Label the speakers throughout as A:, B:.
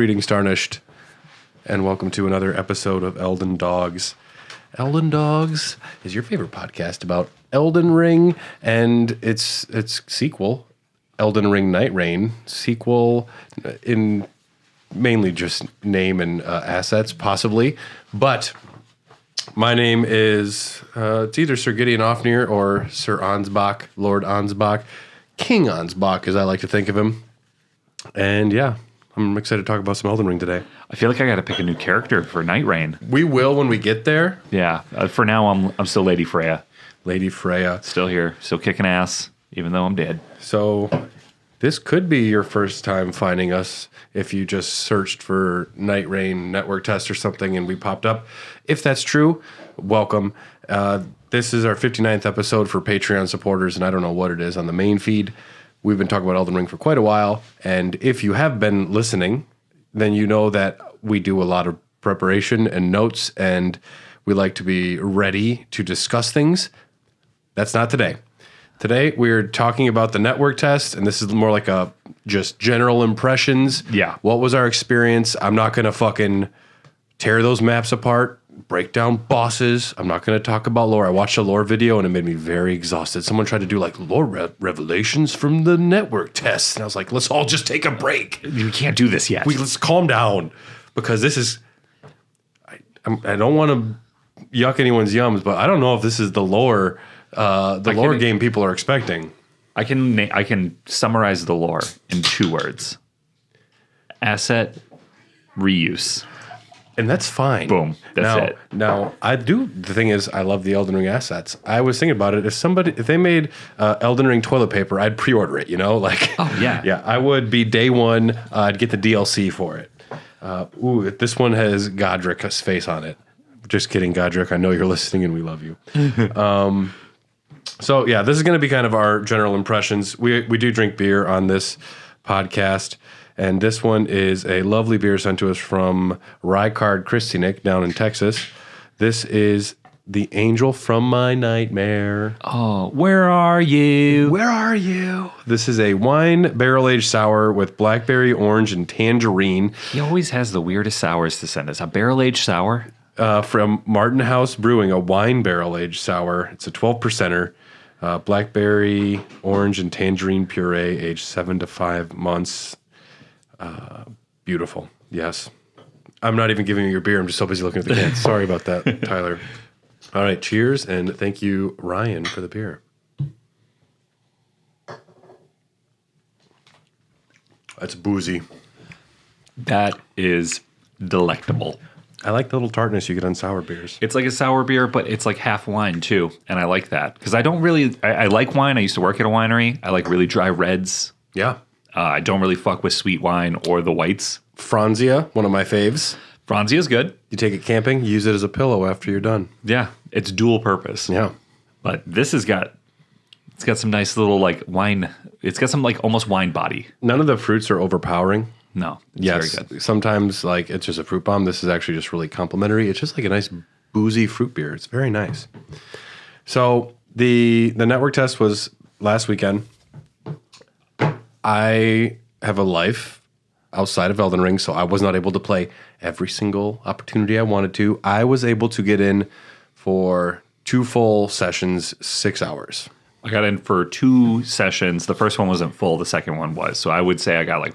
A: Greetings, Tarnished, and welcome to another episode of Elden Dogs. Elden Dogs is your favorite podcast about Elden Ring and its sequel, Elden Ring Nightreign, sequel in mainly just name and assets, possibly. But my name is, it's either Sir Gideon Ofnir or Sir Ansbach, Lord Ansbach, King Ansbach, as I like to think of him. And yeah, I'm excited to talk about some Elden Ring today.
B: I feel like I got to pick a new character for Nightreign.
A: We will when we get there.
B: Yeah. For now, I'm still Lady Freya.
A: Lady Freya.
B: Still here. Still kicking ass, even though I'm dead.
A: So this could be your first time finding us if you just searched for Nightreign network test or something and we popped up. If that's true, welcome. This is our 59th episode for Patreon supporters, and I don't know what it is on the main feed. We've been talking about Elden Ring for quite a while, and if you have been listening, then you know that we do a lot of preparation and notes, and we like to be ready to discuss things. That's not today. Today, we're talking about the network test, and this is more like a just general impressions.
B: Yeah.
A: What was our experience? I'm not going to fucking tear those maps apart, break down bosses. I'm not going to talk about lore. I watched a lore video, and it made me very exhausted. Someone tried to do like lore revelations from the network test, and I was like, let's all just take a break.
B: We can't do this yet.
A: Let's calm down, because this is... I don't want to yuck anyone's yums, but I don't know if this is the lore... lore game people are expecting.
B: I can summarize the lore in 2 words. Asset reuse.
A: And that's fine.
B: Boom. That's it.
A: Now, the thing is, I love the Elden Ring assets. I was thinking about it. If they made Elden Ring toilet paper, I'd pre-order it, Like,
B: oh, yeah.
A: Yeah, I would be day one. I'd get the DLC for it. This one has Godrick's face on it. Just kidding, Godrick. I know you're listening and we love you. So, yeah, this is going to be kind of our general impressions. We do drink beer on this podcast, and this one is a lovely beer sent to us from Rykard Kristinik down in Texas. This is the Angel from My Nightmare.
B: Oh, where are you?
A: Where are you? This is a wine barrel-aged sour with blackberry, orange, and tangerine.
B: He always has the weirdest sours to send us. A barrel-aged sour?
A: From Martin House Brewing, a wine barrel-aged sour. It's a 12%er. Blackberry, orange, and tangerine puree, aged 7 to 5 months. Beautiful. Yes. I'm not even giving you your beer. I'm just so busy looking at the can. Sorry about that, Tyler. All right. Cheers, and thank you, Ryan, for the beer. That's boozy.
B: That is delectable.
A: I like the little tartness you get on sour beers.
B: It's like a sour beer, but it's like half wine too, and I like that because I don't really. I like wine. I used to work at a winery. I like really dry reds.
A: Yeah.
B: I don't really fuck with sweet wine or the whites.
A: Franzia, one of my faves.
B: Franzia is good.
A: You take it camping, use it as a pillow after you're done.
B: Yeah, it's dual purpose.
A: Yeah.
B: But this has got some nice little like wine. It's got some like almost wine body.
A: None of the fruits are overpowering.
B: No, it's
A: yes,
B: very good.
A: Sometimes like it's just a fruit bomb. This is actually just really complimentary. It's just like a nice boozy fruit beer. It's very nice. So the network test was last weekend. I have a life outside of Elden Ring, so I was not able to play every single opportunity I wanted to. I was able to get in for 2 full sessions, 6 hours.
B: I got in for 2 sessions. The first one wasn't full. The second one was. So I would say I got like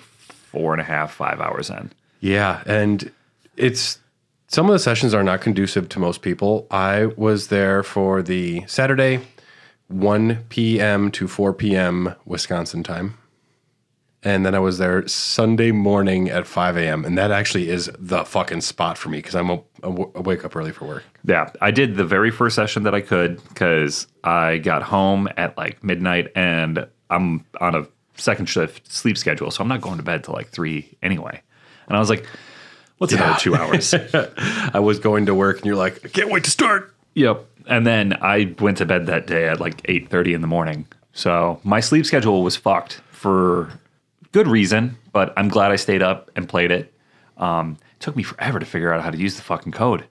B: 4.5, 5 hours in.
A: Yeah, and some of the sessions are not conducive to most people. I was there for the Saturday, 1 p.m. to 4 p.m. Wisconsin time. And then I was there Sunday morning at 5 a.m. And that actually is the fucking spot for me because I wake up early for work.
B: Yeah, I did the very first session that I could because I got home at like midnight and I'm on a second shift sleep schedule. So I'm not going to bed till like 3 anyway. And I was like, what's another 2 hours?
A: I was going to work and you're like, I can't wait to start.
B: Yep. And then I went to bed that day at like 8:30 in the morning. So my sleep schedule was fucked for good reason, but I'm glad I stayed up and played it. It took me forever to figure out how to use the fucking code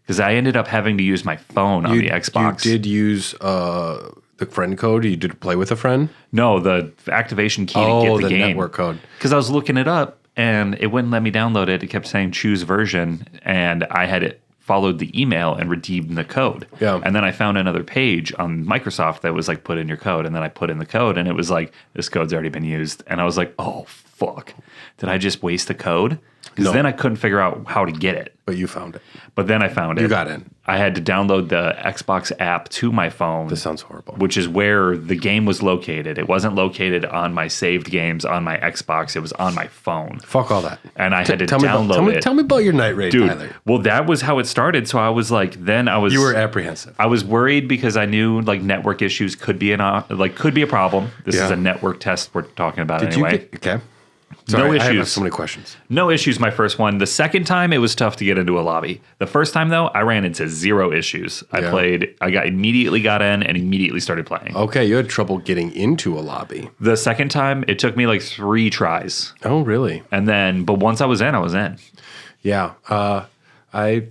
B: because I ended up having to use my phone on the Xbox.
A: You did use the friend code? You did play with a friend?
B: No, the activation key to get the game.
A: network code.
B: Because I was looking it up, and it wouldn't let me download it. It kept saying choose version, and I had it followed the email and redeemed the code.
A: Yeah.
B: And then I found another page on Microsoft that was like, put in your code. And then I put in the code and it was like, this code's already been used. And I was like, oh, fuck. Did I just waste the code? Because then I couldn't figure out how to get it.
A: But you found it.
B: But then I found it.
A: You got in.
B: I had to download the Xbox app to my phone.
A: This sounds horrible.
B: Which is where the game was located. It wasn't located on my saved games on my Xbox. It was on my phone.
A: Fuck all that.
B: And I had to download it.
A: Tell me about your Nightreign,
B: Dude,
A: Tyler.
B: well, that was how it started. So I was like,
A: You were apprehensive.
B: I was worried because I knew like network issues could be could be a problem. This is a network test we're talking about anyway.
A: Okay. Sorry,
B: no issues.
A: I have so many questions.
B: No issues. My first one. The second time, it was tough to get into a lobby. The first time though, I ran into zero issues. I immediately got in and immediately started playing.
A: Okay, you had trouble getting into a lobby.
B: The second time, it took me like 3 tries.
A: Oh, really?
B: And then, but once I was in, I was in.
A: Yeah. I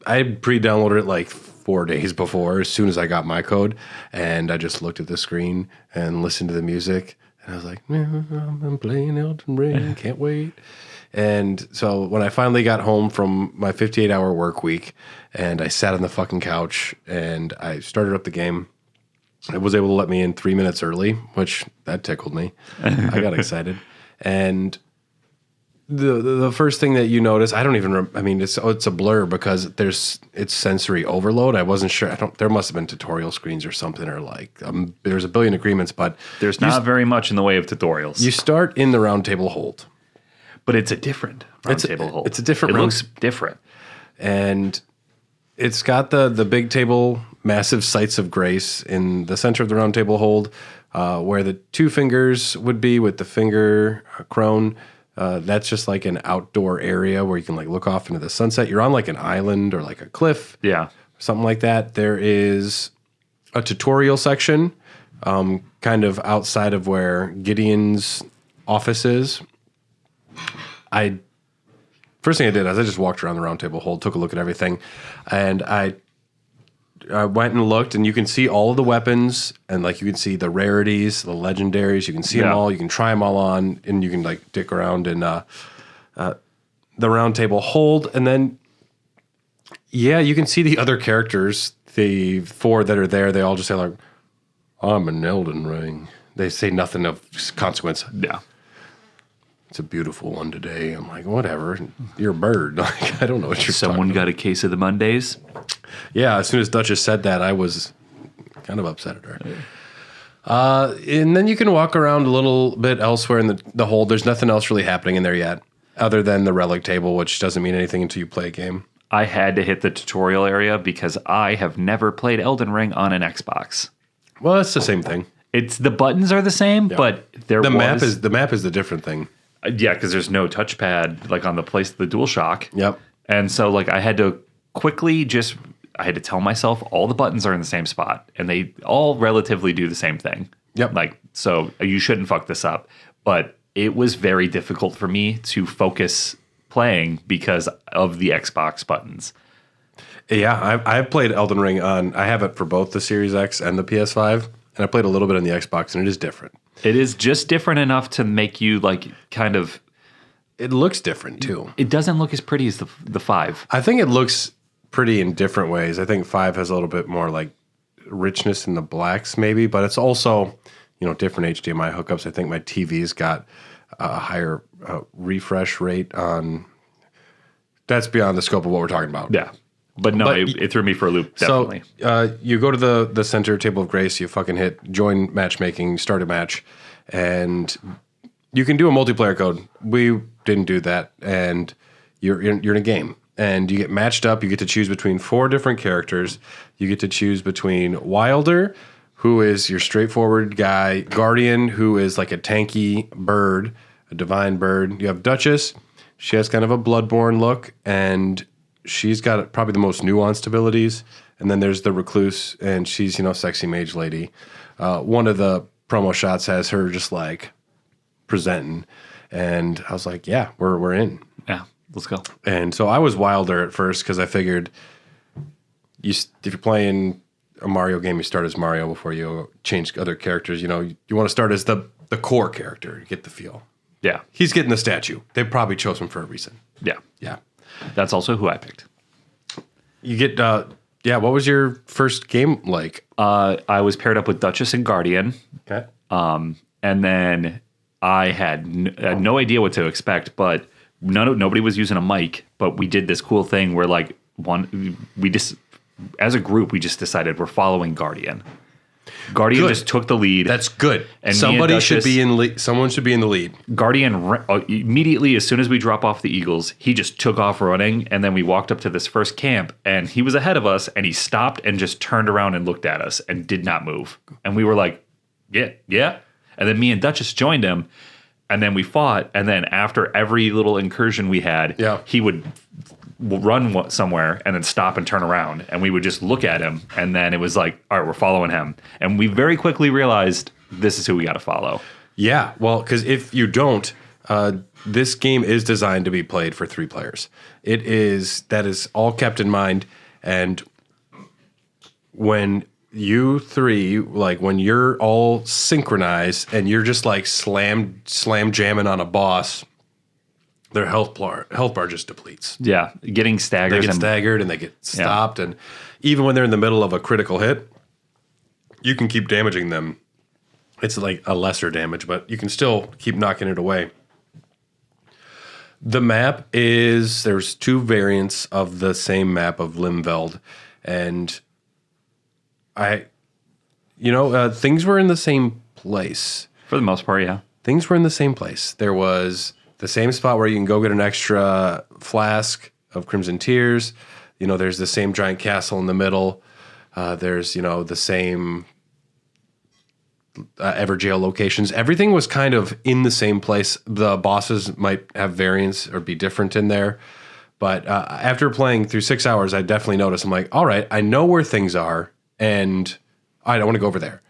A: pre-downloaded it like 4 days before, as soon as I got my code, and I just looked at the screen and listened to the music. And I was like, I'm playing Elden Ring, can't wait. And so when I finally got home from my 58-hour work week and I sat on the fucking couch and I started up the game, it was able to let me in 3 minutes early, which that tickled me. I got excited. And the first thing that you notice, I don't even, it's a blur because it's sensory overload. I wasn't sure. There must have been tutorial screens or something, or like there's a billion agreements, but
B: there's not very much in the way of tutorials.
A: You start in the round table hold,
B: but it's a different round table hold.
A: It's a different.
B: It looks different,
A: and it's got the big table, massive sights of grace in the center of the round table hold, where the 2 fingers would be with the finger crone. That's just like an outdoor area where you can like look off into the sunset. You're on like an island or like a cliff.
B: Yeah.
A: Something like that. There is a tutorial section kind of outside of where Gideon's office is. First thing I did is I just walked around the round table hold, took a look at everything, and I went and looked, and you can see all of the weapons, and like you can see the rarities, the legendaries. You can see them all. You can try them all on, and you can like dick around in the round table hold, and then you can see the other characters. The 4 that are there, they all just say like, "I'm an Elden Ring." They say nothing of consequence.
B: Yeah.
A: It's a beautiful one today. I'm like, whatever. You're a bird. Like, I don't know what you're talking about.
B: Someone got a case of the Mondays.
A: Yeah, as soon as Duchess said that, I was kind of upset at her. And then you can walk around a little bit elsewhere in the hold. There's nothing else really happening in there yet, other than the relic table, which doesn't mean anything until you play a game.
B: I had to hit the tutorial area because I have never played Elden Ring on an Xbox.
A: Well, it's the same thing.
B: It's the buttons are the same, but
A: the map is the different thing.
B: Yeah, because there's no touchpad like on the place of the DualShock.
A: Yep.
B: And so like I had to I had to tell myself all the buttons are in the same spot and they all relatively do the same thing.
A: Yep.
B: Like, so you shouldn't fuck this up. But it was very difficult for me to focus playing because of the Xbox buttons.
A: Yeah, I've played Elden Ring I have it for both the Series X and the PS5, and I played a little bit on the Xbox, and it is different.
B: It is just different enough to make you like kind of...
A: It looks different too.
B: It doesn't look as pretty as the 5.
A: I think it looks pretty in different ways. I think 5 has a little bit more like richness in the blacks maybe, but it's also, different HDMI hookups. I think my TV's got a higher refresh rate on... That's beyond the scope of what we're talking about.
B: Yeah. But no, it threw me for a loop, definitely.
A: So you go to the center table of grace, you fucking hit join matchmaking, start a match, and you can do a multiplayer code. We didn't do that, and you're in a game. And you get matched up. You get to choose between 4 different characters. You get to choose between Wilder, who is your straightforward guy, Guardian, who is like a tanky bird, a divine bird. You have Duchess. She has kind of a Bloodborne look, and she's got probably the most nuanced abilities. And then there's the Recluse, and she's, sexy mage lady. One of the promo shots has her just like presenting. And I was like, yeah, we're in.
B: Yeah, let's go.
A: And so I was Wilder at first because I figured if you're playing a Mario game, you start as Mario before you change other characters. You want to start as the core character, get the feel.
B: Yeah.
A: He's getting the statue. They probably chose him for a reason.
B: Yeah.
A: Yeah.
B: That's also who I picked.
A: You get, what was your first game like?
B: I was paired up with Duchess and Guardian.
A: Okay.
B: And then I had no idea what to expect, but nobody was using a mic. But we did this cool thing where, like, as a group, we just decided we're following Guardian. Guardian just took the lead.
A: That's good.
B: And
A: Somebody should be in. Someone should be in the lead.
B: Guardian immediately, as soon as we drop off the Eagles, he just took off running, and then we walked up to this first camp, and he was ahead of us, and he stopped and just turned around and looked at us and did not move. And we were like, yeah. And then me and Duchess joined him, and then we fought, and then after every little incursion we had, he would run somewhere and then stop and turn around, and we would just look at him, and then it was like, all right, we're following him. And we very quickly realized this is who we got to follow.
A: Yeah, well, because if you don't, this game is designed to be played for 3 players. That is all kept in mind. And when you 3, like when you're all synchronized and you're just like slam jamming on a boss, their health bar just depletes.
B: Yeah, getting staggered.
A: They get staggered and they get stopped. And even when they're in the middle of a critical hit, you can keep damaging them. It's like a lesser damage, but you can still keep knocking it away. The map there's 2 variants of the same map of Limveld. And things were in the same place.
B: For the most part, yeah.
A: Things were in the same place. There was the same spot where you can go get an extra flask of Crimson Tears. There's the same giant castle in the middle. There's, the same Everjail locations. Everything was kind of in the same place. The bosses might have variants or be different in there. But after playing through 6 hours, I definitely noticed, I'm like, all right, I know where things are, and I don't want to go over there.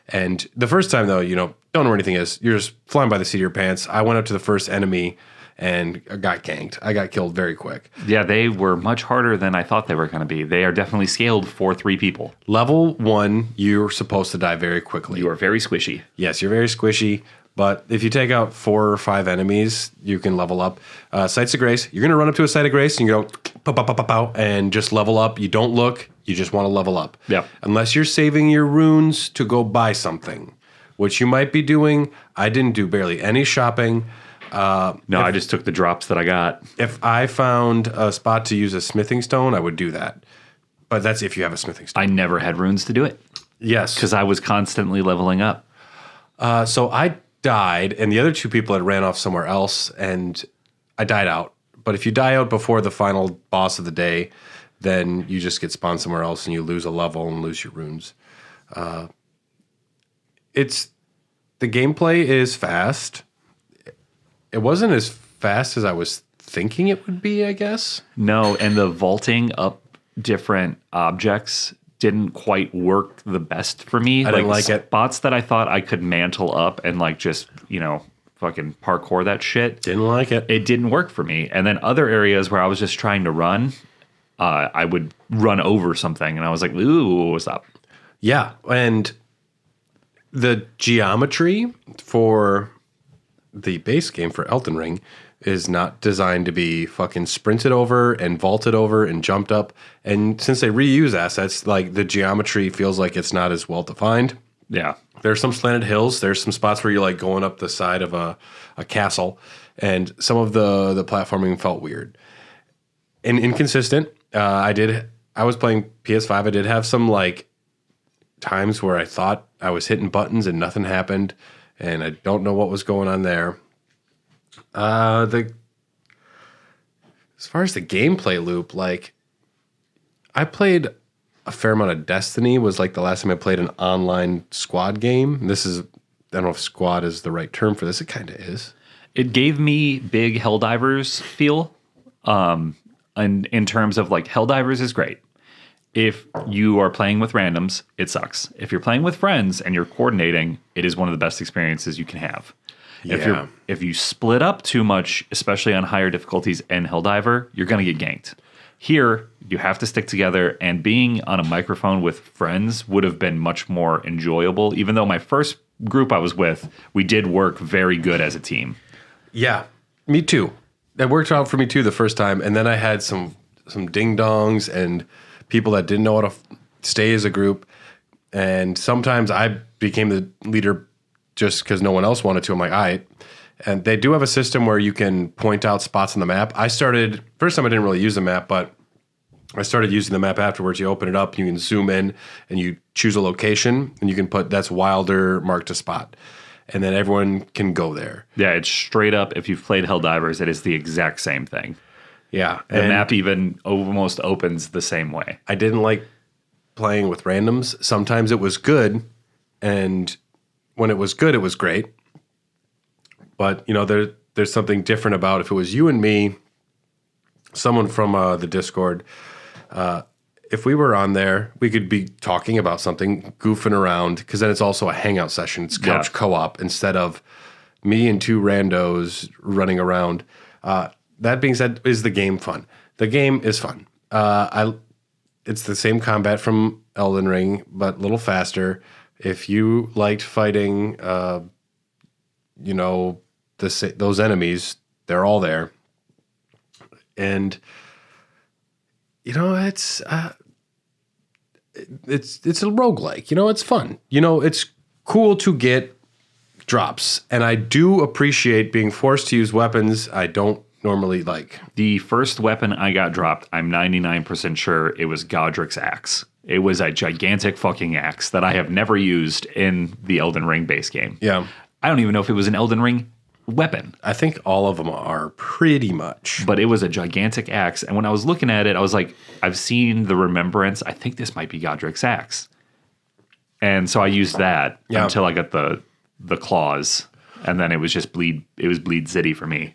A: And the first time, though, don't know where anything is. You're just flying by the seat of your pants. I went up to the first enemy and got ganked. I got killed very quick.
B: Yeah, they were much harder than I thought they were going to be. They are definitely scaled for 3 people.
A: Level 1, you're supposed to die very quickly.
B: You are very squishy.
A: Yes, you're very squishy. But if you take out 4 or 5 enemies, you can level up. Sites of Grace, you're going to run up to a Site of Grace and you go, pow, pow, pow, pow, pow, and just level up. You don't look. You just want to level up.
B: Yeah.
A: Unless you're saving your runes to go buy something, which you might be doing. I didn't do barely any shopping.
B: I just took the drops that I got.
A: If I found a spot to use a smithing stone, I would do that. But that's if you have a smithing stone.
B: I never had runes to do it.
A: Yes.
B: Because I was constantly leveling up.
A: So I died, and the other 2 people had ran off somewhere else, and I died out. But if you die out before the final boss of the day, then you just get spawned somewhere else, and you lose a level and lose your runes. The gameplay is fast. It wasn't as fast as I was thinking it would be, I guess.
B: No, and the vaulting up different objects didn't quite work the best for me.
A: I didn't like it.
B: Spots that I thought I could mantle up and just, fucking parkour that shit.
A: Didn't like it.
B: It didn't work for me. And then other areas where I was just trying to run, I would run over something and I was like, ooh, stop.
A: Yeah, and the geometry for the base game for Elden Ring is not designed to be fucking sprinted over and vaulted over and jumped up. And since they reuse assets, like the geometry feels like it's not as well defined.
B: Yeah.
A: There's some slanted hills. There's some spots where you're like going up the side of a castle. And some of the platforming felt weird and inconsistent. I was playing PS5. I did have some like times where I thought I was hitting buttons and nothing happened. And I don't know what was going on there. As far as the gameplay loop, like I played a fair amount of Destiny. Was like the last time I played an online squad game. I don't know if squad is the right term for this. It kind of is.
B: It gave me big Helldivers feel. And in terms of like Helldivers is great. If you are playing with randoms, it sucks. If you're playing with friends and you're coordinating, it is one of the best experiences you can have.
A: Yeah.
B: If you split up too much, especially on higher difficulties in Helldiver, you're going to get ganked. Here, you have to stick together, and being on a microphone with friends would have been much more enjoyable. Even though my first group I was with, we did work very good as a team.
A: Yeah, me too. That worked out for me too the first time, and then I had some ding dongs and people that didn't know how to stay as a group, and sometimes I became the leader just because no one else wanted to. I'm like, all right. And they do have a system where you can point out spots on the map. First time I didn't really use the map, but I started using the map afterwards. You open it up, you can zoom in, and you choose a location, and you can put that's Wilder marked a spot. And then everyone can go there.
B: Yeah, it's straight up. If you've played Helldivers, it is the exact same thing.
A: Yeah.
B: The map even almost opens the same way.
A: I didn't like playing with randoms. Sometimes it was good, and when it was good, it was great. But, there's something different about if it was you and me, someone from the Discord, if we were on there, we could be talking about something, goofing around, because then it's also a hangout session. It's couch co-op instead of me and two randos running around. That being said, is the game fun? The game is fun. It's the same combat from Elden Ring, but a little faster. If you liked fighting, those enemies, they're all there. And, it's a roguelike. It's fun. It's cool to get drops. And I do appreciate being forced to use weapons I don't normally like.
B: The first weapon I got dropped, I'm 99% sure it was Godric's axe. It was a gigantic fucking axe that I have never used in the Elden Ring base game.
A: Yeah.
B: I don't even know if it was an Elden Ring weapon.
A: I think all of them are pretty much.
B: But it was a gigantic axe. And when I was looking at it, I was like, I've seen the remembrance. I think this might be Godric's axe. And so I used that until I got the claws. And then it was just Bleed City for me.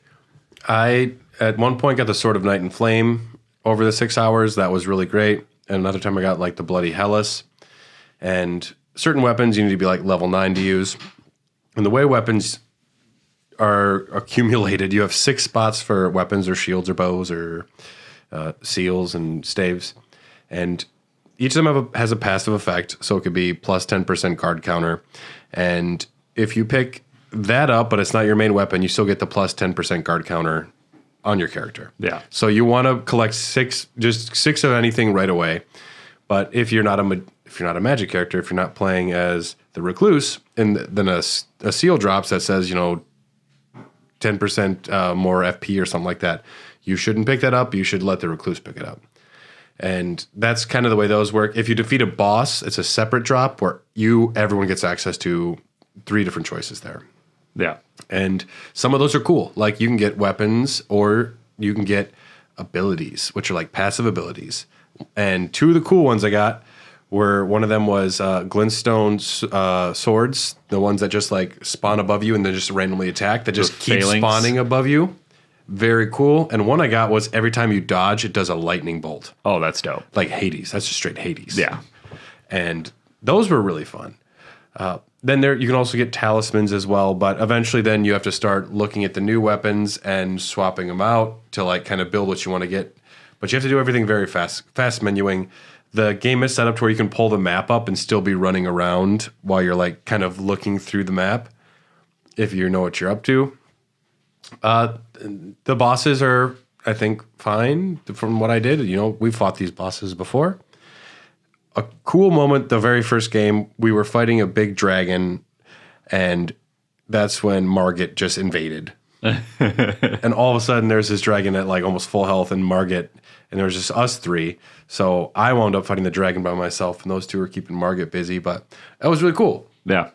A: I, at one point, got the Sword of Night and Flame over the 6 hours. That was really great. And another time I got, the Bloody Hellas. And certain weapons you need to be, level 9 to use. And the way weapons are accumulated, you have 6 spots for weapons or shields or bows or seals and staves. And each of them has a passive effect. So it could be plus 10% card counter. And if you pick that up, but it's not your main weapon, you still get the plus 10% guard counter on your character.
B: Yeah.
A: So you want to collect 6 of anything right away. But if you're not a magic character, if you're not playing as the recluse, and then a seal drops that says 10% more FP or something like that, you shouldn't pick that up. You should let the recluse pick it up. And that's kind of the way those work. If you defeat a boss, it's a separate drop where everyone gets access to 3 different choices there.
B: Yeah.
A: And some of those are cool. Like you can get weapons or you can get abilities, which are passive abilities. And 2 of the cool ones I got were, one of them was glintstone swords, the ones that just spawn above you and then just randomly attack, that just keep spawning above you. Very cool. And one I got was every time you dodge, it does a lightning bolt.
B: Oh, that's dope.
A: Like Hades. That's just straight Hades.
B: Yeah.
A: And those were really fun. Then you can also get talismans as well, but eventually then you have to start looking at the new weapons and swapping them out to kind of build what you want to get. But you have to do everything very fast menuing. The game is set up to where you can pull the map up and still be running around while you're kind of looking through the map if you know what you're up to. The bosses are, I think, fine from what I did. We've fought these bosses before. A cool moment, the very first game, we were fighting a big dragon, and that's when Margit just invaded. And all of a sudden, there's this dragon at almost full health, and Margit, and there was just us 3. So I wound up fighting the dragon by myself, and those 2 were keeping Margit busy, but that was really cool.
B: Yeah.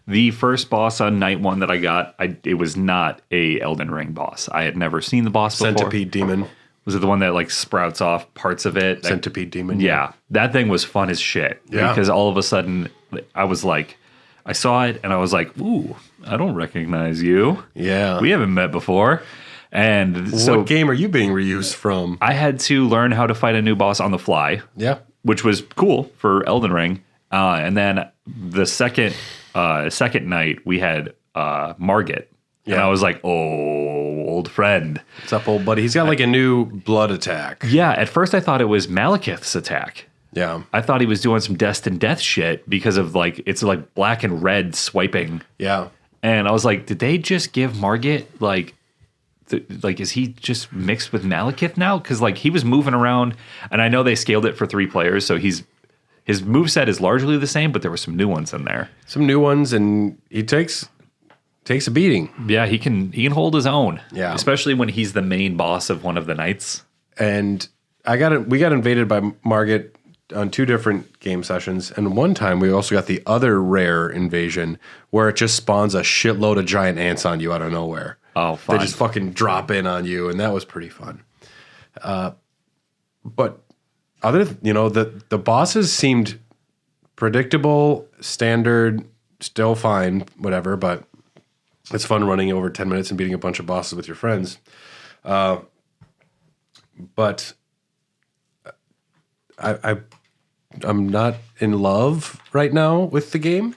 B: The first boss on night 1 that I got, it was not a Elden Ring boss. I had never seen the boss before.
A: Centipede Demon.
B: Was it the one that sprouts off parts of it?
A: Centipede Demon.
B: Yeah. That thing was fun as shit.
A: Yeah.
B: Because all of a sudden, I saw it and I was like, ooh, I don't recognize you.
A: Yeah.
B: We haven't met before. And so,
A: what game are you being reused from?
B: I had to learn how to fight a new boss on the fly.
A: Yeah.
B: Which was cool for Elden Ring. And then the second night, we had Margit. Yeah. And I was like, oh, old friend.
A: What's up, old buddy? He's got a new blood attack.
B: Yeah, at first I thought it was Malekith's attack.
A: Yeah.
B: I thought he was doing some destined death shit because of it's black and red swiping.
A: Yeah.
B: And I was like, did they just give Margit like, is he just mixed with Malekith now? Because like he was moving around, and I know they scaled it for 3 players, so his moveset is largely the same, but there were some new ones in there.
A: Some new ones, and he takes a beating.
B: Yeah, he can hold his own.
A: Yeah,
B: especially when he's the main boss of one of the knights.
A: And we got invaded by Margit on 2 different game sessions, and one time we also got the other rare invasion where it just spawns a shitload of giant ants on you out of nowhere.
B: Oh, fun.
A: They just fucking drop in on you, and that was pretty fun. But the bosses seemed predictable, standard, still fine, whatever. But it's fun running over 10 minutes and beating a bunch of bosses with your friends. But I'm not in love right now with the game.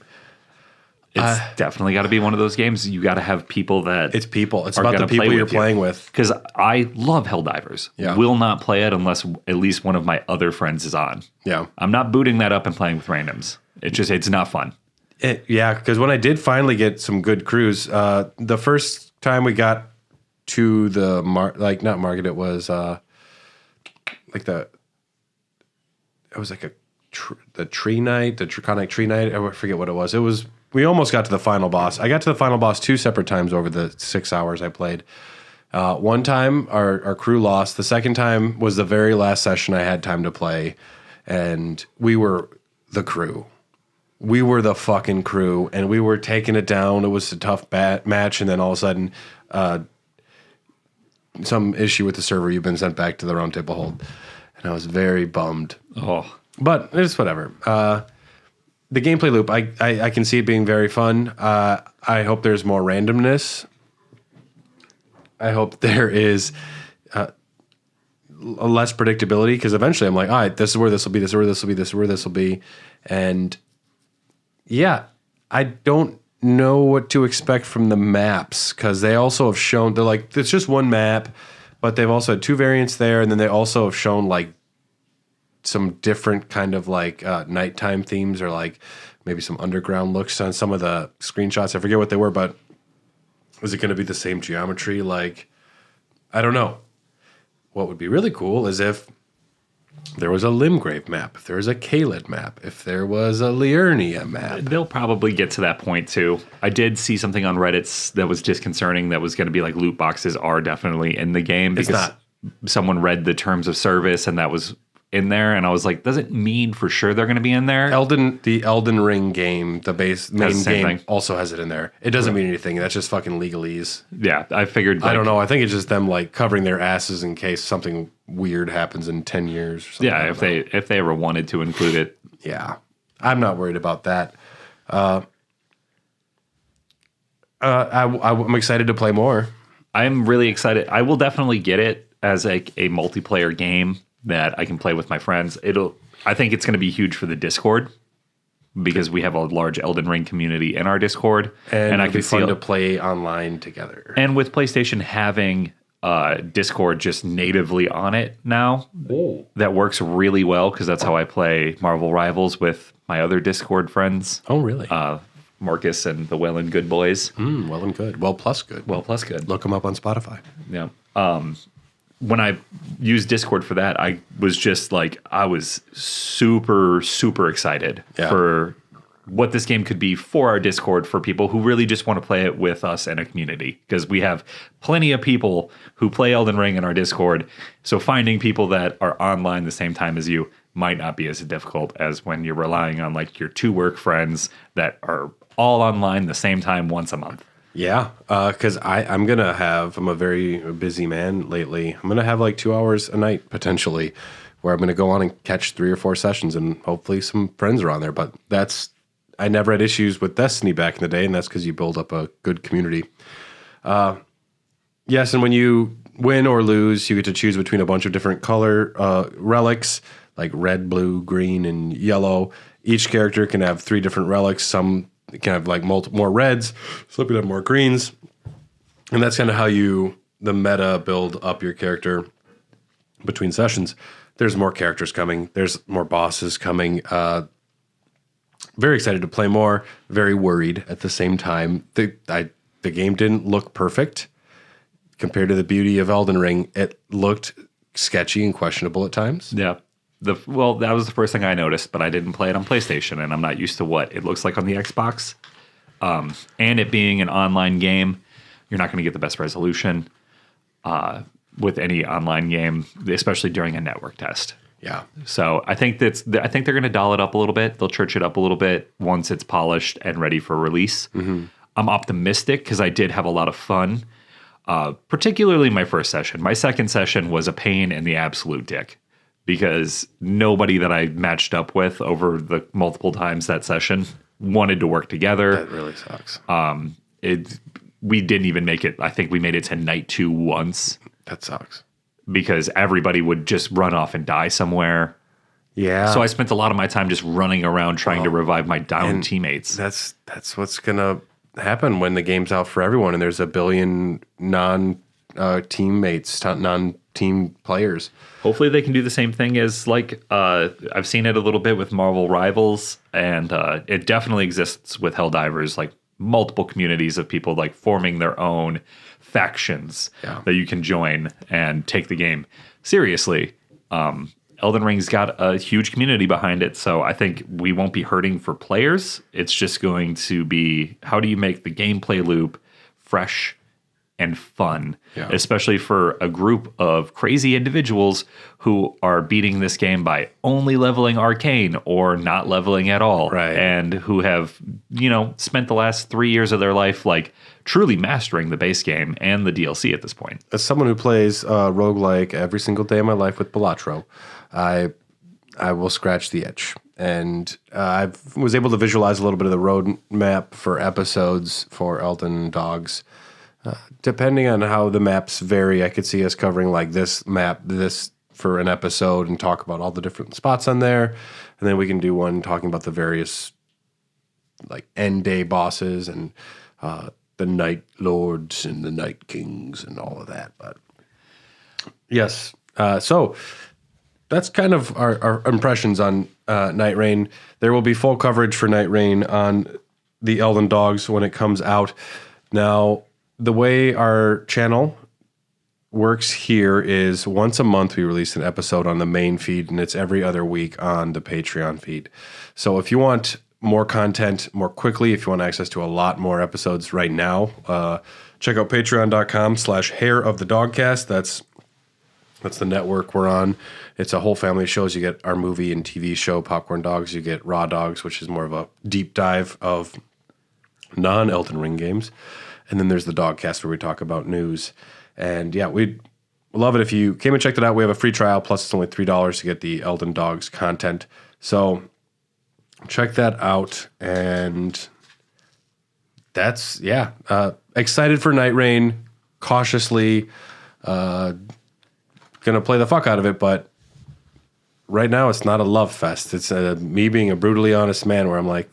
B: It's definitely got to be one of those games. You got to have people that
A: it's people. It's about the people you're playing with.
B: Because I love Helldivers.
A: Yeah.
B: Will not play it unless at least one of my other friends is on.
A: Yeah.
B: I'm not booting that up and playing with randoms. It's not fun.
A: Because when I did finally get some good crews, the first time we got to the not Market, it was the tree knight, the draconic tree knight. I forget what it was. We almost got to the final boss. I got to the final boss 2 separate times over the 6 hours I played. One time our crew lost. The second time was the very last session I had time to play, and we were the crew. We were the fucking crew, and we were taking it down. It was a tough match, and then all of a sudden, some issue with the server. You've been sent back to the round table hold, and I was very bummed.
B: Oh,
A: but it's whatever. The gameplay loop, I can see it being very fun. I hope there's more randomness. I hope there is less predictability, because eventually I'm like, all right, this is where this will be, this is where this will be, this is where this will be. And yeah, I don't know what to expect from the maps, because they also have shown, they're like, it's just one map, but they've also had 2 variants there, and then they also have shown like some different kind of like nighttime themes, or like maybe some underground looks on some of the screenshots. I forget what they were, but is it going to be the same geometry? Like, I don't know. What would be really cool is if there was a Limgrave map, if there was a Caelid map, if there was a Liurnia map.
B: They'll probably get to that point too. I did see something on Reddit that was disconcerting, that was going to be like loot boxes are definitely in the game, because someone read the terms of service and that was in there, and I was like, does it mean for sure they're going to be in there?
A: The Elden Ring game, the main game,
B: thing.
A: Also has it in there. It doesn't mean anything. That's just fucking legalese.
B: Yeah, I figured.
A: I don't know. I think it's just them like covering their asses in case something weird happens in 10 years. Or something.
B: Yeah, if they ever wanted to include it.
A: Yeah, I'm not worried about that. I'm excited to play more.
B: I'm really excited. I will definitely get it as a multiplayer game that I can play with my friends. I think it's going to be huge for the Discord, because we have a large Elden Ring community in our Discord,
A: and I can fun to play online together.
B: And with PlayStation having Discord just natively on it now, that works really well, because that's how I play Marvel Rivals with my other Discord friends.
A: Oh, really?
B: Marcus and the Well and Good boys.
A: Well and Good. Well plus good.
B: Well plus good.
A: Look them up on Spotify.
B: Yeah. When I used Discord for that, I was super, super excited for what this game could be for our Discord, for people who really just want to play it with us in a community, because we have plenty of people who play Elden Ring in our Discord. So finding people that are online the same time as you might not be as difficult as when you're relying on like your 2 work friends that are all online the same time once a month.
A: Yeah, because I'm a very busy man lately. I'm going to have like 2 hours a night potentially, where I'm going to go on and catch 3 or 4 sessions, and hopefully some friends are on there. But I never had issues with Destiny back in the day, and that's because you build up a good community. Yes, and when you win or lose, you get to choose between a bunch of different color relics, like red, blue, green, and yellow. Each character can have 3 different relics. Some can have like more reds, some can have more greens, and that's kind of how the meta build up your character between sessions. There's more characters coming. There's more bosses coming. Very excited to play more. Very worried at the same time. The game didn't look perfect, compared to the beauty of Elden Ring, it looked sketchy and questionable at times.
B: Yeah. That was the first thing I noticed, but I didn't play it on PlayStation, and I'm not used to what it looks like on the Xbox. And it being an online game, you're not going to get the best resolution with any online game, especially during a network test.
A: Yeah.
B: So I think they're going to doll it up a little bit. They'll church it up a little bit once it's polished and ready for release. Mm-hmm. I'm optimistic because I did have a lot of fun, particularly my first session. My second session was a pain in the absolute dick because nobody that I matched up with over the multiple times that session wanted to work together.
A: That really sucks.
B: We didn't even make it. I think we made it to night 2 once.
A: That sucks.
B: Because everybody would just run off and die somewhere.
A: Yeah.
B: So I spent a lot of my time just running around trying to revive my downed teammates.
A: That's what's gonna happen when the game's out for everyone and there's a billion teammates, non-team players.
B: Hopefully they can do the same thing as I've seen it a little bit with Marvel Rivals, and it definitely exists with Helldivers, like multiple communities of people like forming their own factions that you can join and take the game seriously. Elden Ring's got a huge community behind it, so I think we won't be hurting for players. It's just going to be, how do you make the gameplay loop fresh and fun, especially for a group of crazy individuals who are beating this game by only leveling arcane or not leveling at all,
A: right?
B: And who have, spent the last 3 years of their life like truly mastering the base game and the DLC at this point.
A: As someone who plays roguelike every single day of my life with Balatro, I will scratch the itch. And I was able to visualize a little bit of the roadmap for episodes for Elden Dogs. Depending on how the maps vary, I could see us covering like this map, this for an episode and talk about all the different spots on there. And then we can do one talking about the various like end day bosses and the Night Lords and the Night Kings and all of that. But yes, so that's kind of our impressions on Nightreign. There will be full coverage for Nightreign on the Elden Dogs when it comes out. Now, the way our channel works here is once a month we release an episode on the main feed, and it's every other week on the Patreon feed. So if you want more content more quickly, if you want access to a lot more episodes right now, check out patreon.com/hair of the dogcast. That's the network we're on. It's a whole family of shows. You get our movie and TV show, Popcorn Dogs. You get Raw Dogs, which is more of a deep dive of non-Elden Ring games. And then there's the Dogcast where we talk about news. And yeah, we'd love it if you came and checked it out. We have a free trial, plus it's only $3 to get the Elden Dogs content. So check that out. And that's, excited for Nightreign, cautiously going to play the fuck out of it. But right now it's not a love fest. It's me being a brutally honest man where I'm like,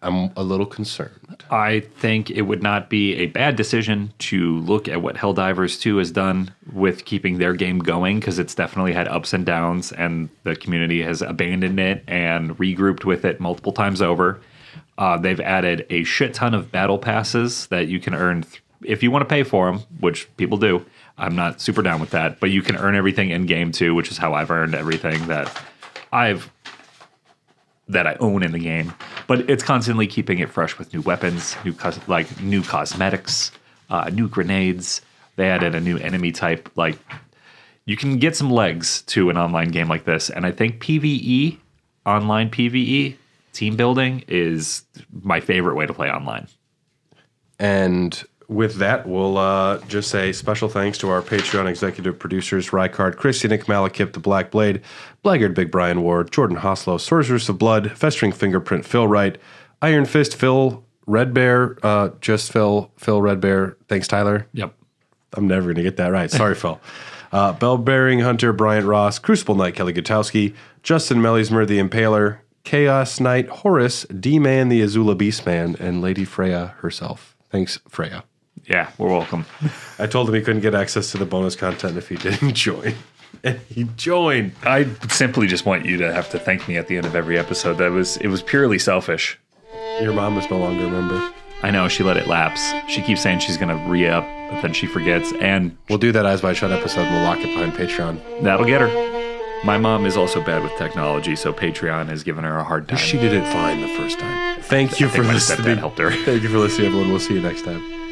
A: I'm a little concerned.
B: I think it would not be a bad decision to look at what Helldivers 2 has done with keeping their game going, because it's definitely had ups and downs, and the community has abandoned it and regrouped with it multiple times over. They've added a shit ton of battle passes that you can earn if you want to pay for them, which people do. I'm not super down with that, but you can earn everything in game too, which is how I've earned everything that I own in the game. But it's constantly keeping it fresh with new weapons, new cosmetics, new grenades. They added a new enemy type. Like, you can get some legs to an online game like this, and I think PvE, online PvE, team building is my favorite way to play online.
A: And with that, we'll just say special thanks to our Patreon executive producers, Rykard, Christianic, Malakip, The Black Blade, Blackguard, Big Brian Ward, Jordan Hoslow, Sorceress of Blood, Festering Fingerprint, Phil Wright, Iron Fist, Phil Red Bear, Phil Red Bear. Thanks, Tyler.
B: Yep.
A: I'm never going to get that right. Sorry, Phil. Bell Bearing Hunter, Bryant Ross, Crucible Knight, Kelly Gutowski, Justin Mellismer, The Impaler, Chaos Knight, Horus, D-Man, the Azula Beastman, and Lady Freya herself. Thanks, Freya.
B: Yeah, we're welcome.
A: I told him he couldn't get access to the bonus content if he didn't join. And he joined.
B: I simply just want you to have to thank me at the end of every episode. It was purely selfish.
A: Your mom is no longer a member.
B: I know, she let it lapse. She keeps saying she's going to re-up, but then she forgets. And
A: We'll do that Eyes Wide Shut episode and we'll lock it behind Patreon.
B: that'll get her. My mom is also bad with technology, so Patreon has given her a hard time.
A: She did it fine the first time. Thank you for
B: my
A: listening.
B: stepdad helped her.
A: Thank you for listening, everyone. We'll see you next time.